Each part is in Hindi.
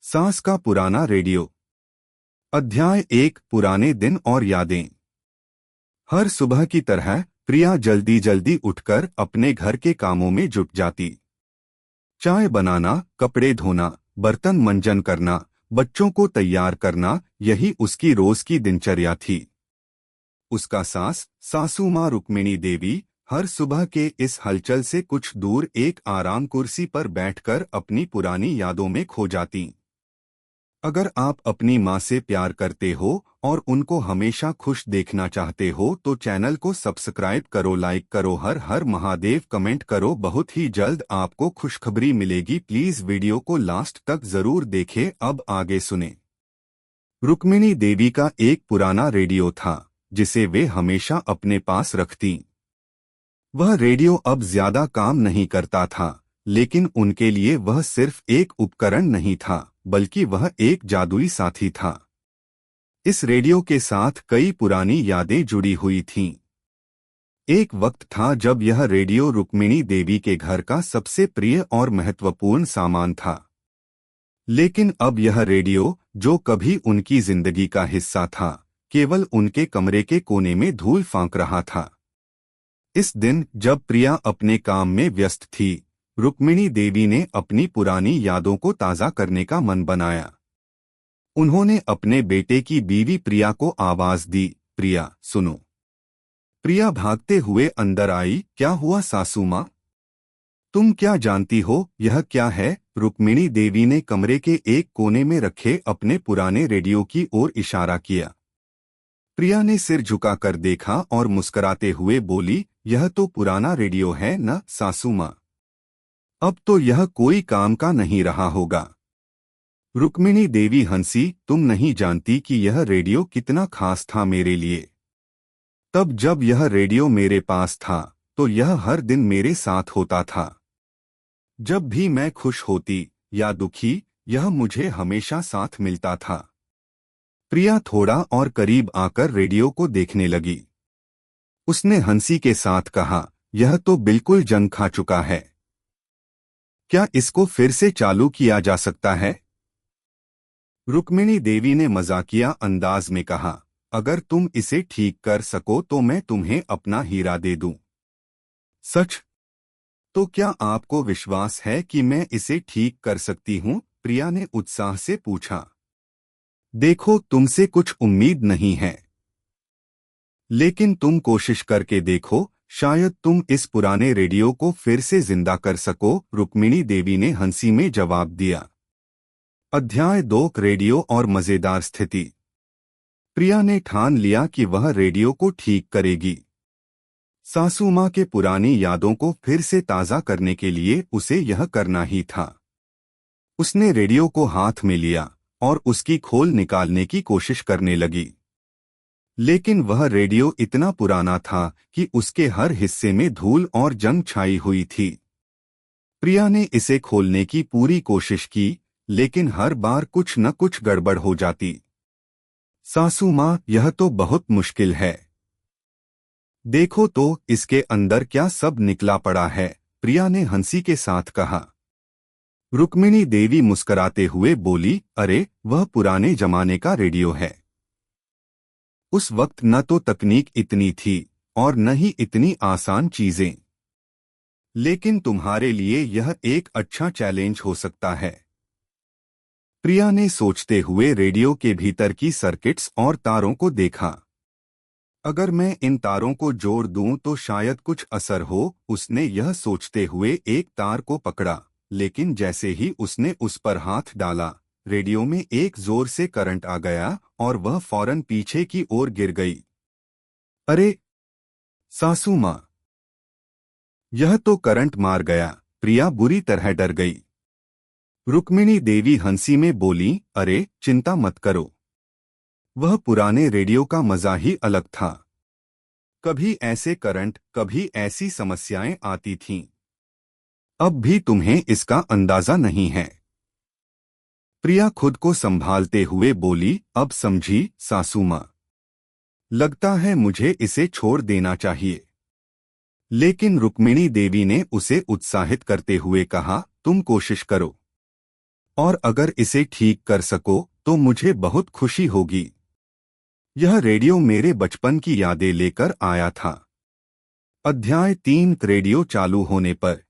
सास का पुराना रेडियो। अध्याय 1। पुराने दिन और यादें। हर सुबह की तरह प्रिया जल्दी जल्दी उठकर अपने घर के कामों में जुट जाती। चाय बनाना, कपड़े धोना, बर्तन मंजन करना, बच्चों को तैयार करना, यही उसकी रोज की दिनचर्या थी। उसका सासू माँ रुक्मिणी देवी हर सुबह के इस हलचल से कुछ दूर एक आराम कुर्सी पर बैठकर अपनी पुरानी यादों में खो जाती। अगर आप अपनी माँ से प्यार करते हो और उनको हमेशा खुश देखना चाहते हो तो चैनल को सब्सक्राइब करो, लाइक करो, हर हर महादेव कमेंट करो। बहुत ही जल्द आपको खुशखबरी मिलेगी। प्लीज वीडियो को लास्ट तक जरूर देखें। अब आगे सुने। रुक्मिणी देवी का एक पुराना रेडियो था जिसे वे हमेशा अपने पास रखती। वह रेडियो अब ज्यादा काम नहीं करता था, लेकिन उनके लिए वह सिर्फ एक उपकरण नहीं था बल्कि वह एक जादुई साथी था। इस रेडियो के साथ कई पुरानी यादें जुड़ी हुई थीं। एक वक्त था जब यह रेडियो रुक्मिणी देवी के घर का सबसे प्रिय और महत्वपूर्ण सामान था। लेकिन अब यह रेडियो, जो कभी उनकी जिंदगी का हिस्सा था, केवल उनके कमरे के कोने में धूल फांक रहा था। इस दिन जब प्रिया अपने काम में व्यस्त थी, रुक्मिणी देवी ने अपनी पुरानी यादों को ताज़ा करने का मन बनाया। उन्होंने अपने बेटे की बीवी प्रिया को आवाज दी, प्रिया सुनो। प्रिया भागते हुए अंदर आई। क्या हुआ सासू माँ? तुम क्या जानती हो यह क्या है? रुक्मिणी देवी ने कमरे के एक कोने में रखे अपने पुराने रेडियो की ओर इशारा किया। प्रिया ने सिर झुकाकर देखा और मुस्कुराते हुए बोली, यह तो पुराना रेडियो है न सासू माँ? अब तो यह कोई काम का नहीं रहा होगा। रुक्मिणी देवी हंसी। तुम नहीं जानती कि यह रेडियो कितना खास था मेरे लिए। तब जब यह रेडियो मेरे पास था तो यह हर दिन मेरे साथ होता था। जब भी मैं खुश होती या दुखी, यह मुझे हमेशा साथ मिलता था। प्रिया थोड़ा और करीब आकर रेडियो को देखने लगी। उसने हंसी के साथ कहा, यह तो बिल्कुल जंग खा चुका है। क्या इसको फिर से चालू किया जा सकता है? रुक्मिणी देवी ने मजाकिया अंदाज में कहा, अगर तुम इसे ठीक कर सको तो मैं तुम्हें अपना हीरा दे दूं। सच? तो क्या आपको विश्वास है कि मैं इसे ठीक कर सकती हूं? प्रिया ने उत्साह से पूछा। देखो, तुमसे कुछ उम्मीद नहीं है, लेकिन तुम कोशिश करके देखो, शायद तुम इस पुराने रेडियो को फिर से जिंदा कर सको। रुक्मिणी देवी ने हंसी में जवाब दिया। अध्याय 2। रेडियो और मजेदार स्थिति। प्रिया ने ठान लिया कि वह रेडियो को ठीक करेगी। सासू माँ के पुरानी यादों को फिर से ताज़ा करने के लिए उसे यह करना ही था। उसने रेडियो को हाथ में लिया और उसकी खोल निकालने की कोशिश करने लगी। लेकिन वह रेडियो इतना पुराना था कि उसके हर हिस्से में धूल और जंग छाई हुई थी। प्रिया ने इसे खोलने की पूरी कोशिश की, लेकिन हर बार कुछ न कुछ गड़बड़ हो जाती। सासू माँ, यह तो बहुत मुश्किल है। देखो तो इसके अंदर क्या सब निकला पड़ा है, प्रिया ने हंसी के साथ कहा। रुक्मिणी देवी मुस्कुराते हुए बोली, अरे वह पुराने जमाने का रेडियो है। उस वक्त न तो तकनीक इतनी थी और न ही इतनी आसान चीजें। लेकिन तुम्हारे लिए यह एक अच्छा चैलेंज हो सकता है। प्रिया ने सोचते हुए रेडियो के भीतर की सर्किट्स और तारों को देखा। अगर मैं इन तारों को जोड़ दूं तो शायद कुछ असर हो। उसने यह सोचते हुए एक तार को पकड़ा, लेकिन जैसे ही उसने उस पर हाथ डाला, रेडियो में एक जोर से करंट आ गया और वह फौरन पीछे की ओर गिर गई। अरे सासू माँ, यह तो करंट मार गया। प्रिया बुरी तरह डर गई। रुक्मिणी देवी हंसी में बोली, अरे चिंता मत करो, वह पुराने रेडियो का मजा ही अलग था। कभी ऐसे करंट, कभी ऐसी समस्याएं आती थीं। अब भी तुम्हें इसका अंदाजा नहीं है। प्रिया खुद को संभालते हुए बोली, अब समझी सासू माँ। लगता है मुझे इसे छोड़ देना चाहिए। लेकिन रुक्मिणी देवी ने उसे उत्साहित करते हुए कहा, तुम कोशिश करो। और अगर इसे ठीक कर सको तो मुझे बहुत खुशी होगी। यह रेडियो मेरे बचपन की यादें लेकर आया था। अध्याय 3। रेडियो चालू होने पर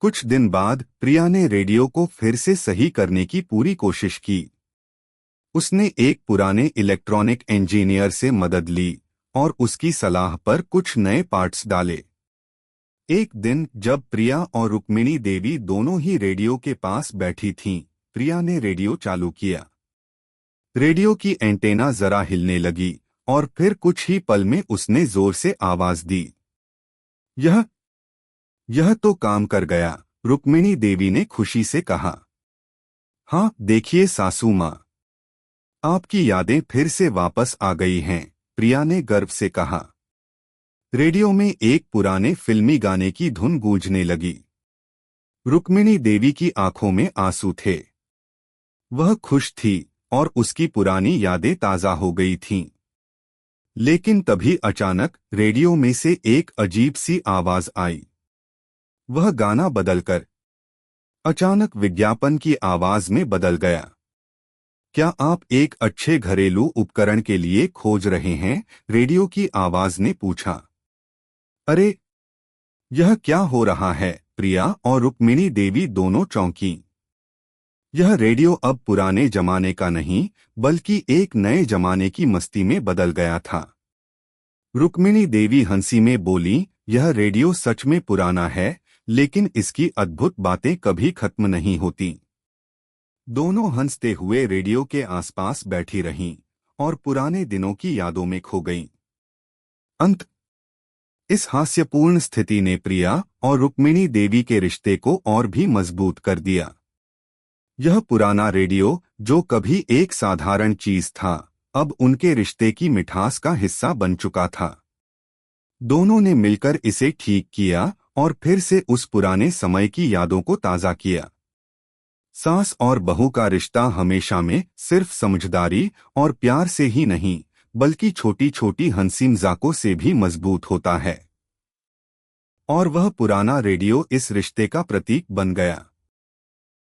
कुछ दिन बाद प्रिया ने रेडियो को फिर से सही करने की पूरी कोशिश की। उसने एक पुराने इलेक्ट्रॉनिक इंजीनियर से मदद ली और उसकी सलाह पर कुछ नए पार्ट्स डाले। एक दिन जब प्रिया और रुक्मिणी देवी दोनों ही रेडियो के पास बैठी थीं, प्रिया ने रेडियो चालू किया। रेडियो की एंटेना जरा हिलने लगी और फिर कुछ ही पल में उसने जोर से आवाज दी। यह तो काम कर गया, रुक्मिणी देवी ने खुशी से कहा। हाँ देखिए सासू माँ, आपकी यादें फिर से वापस आ गई हैं, प्रिया ने गर्व से कहा। रेडियो में एक पुराने फिल्मी गाने की धुन गूंजने लगी। रुक्मिणी देवी की आंखों में आंसू थे। वह खुश थी और उसकी पुरानी यादें ताजा हो गई थीं। लेकिन तभी अचानक रेडियो में से एक अजीब सी आवाज आई। वह गाना बदलकर अचानक विज्ञापन की आवाज में बदल गया। क्या आप एक अच्छे घरेलू उपकरण के लिए खोज रहे हैं? रेडियो की आवाज ने पूछा। अरे, यह क्या हो रहा है? प्रिया और रुक्मिणी देवी दोनों चौंकीं। यह रेडियो अब पुराने जमाने का नहीं, बल्कि एक नए जमाने की मस्ती में बदल गया था। रुक्मिणी देवी हंसी में बोली, यह रेडियो सच में पुराना है, लेकिन इसकी अद्भुत बातें कभी खत्म नहीं होती। दोनों हंसते हुए रेडियो के आसपास बैठी रहीं और पुराने दिनों की यादों में खो गईं। अंत इस हास्यपूर्ण स्थिति ने प्रिया और रुक्मिणी देवी के रिश्ते को और भी मजबूत कर दिया। यह पुराना रेडियो, जो कभी एक साधारण चीज था, अब उनके रिश्ते की मिठास का हिस्सा बन चुका था। दोनों ने मिलकर इसे ठीक किया और फिर से उस पुराने समय की यादों को ताजा किया। सास और बहू का रिश्ता हमेशा में सिर्फ समझदारी और प्यार से ही नहीं, बल्कि छोटी छोटी हंसी मजाकों से भी मजबूत होता है। और वह पुराना रेडियो इस रिश्ते का प्रतीक बन गया।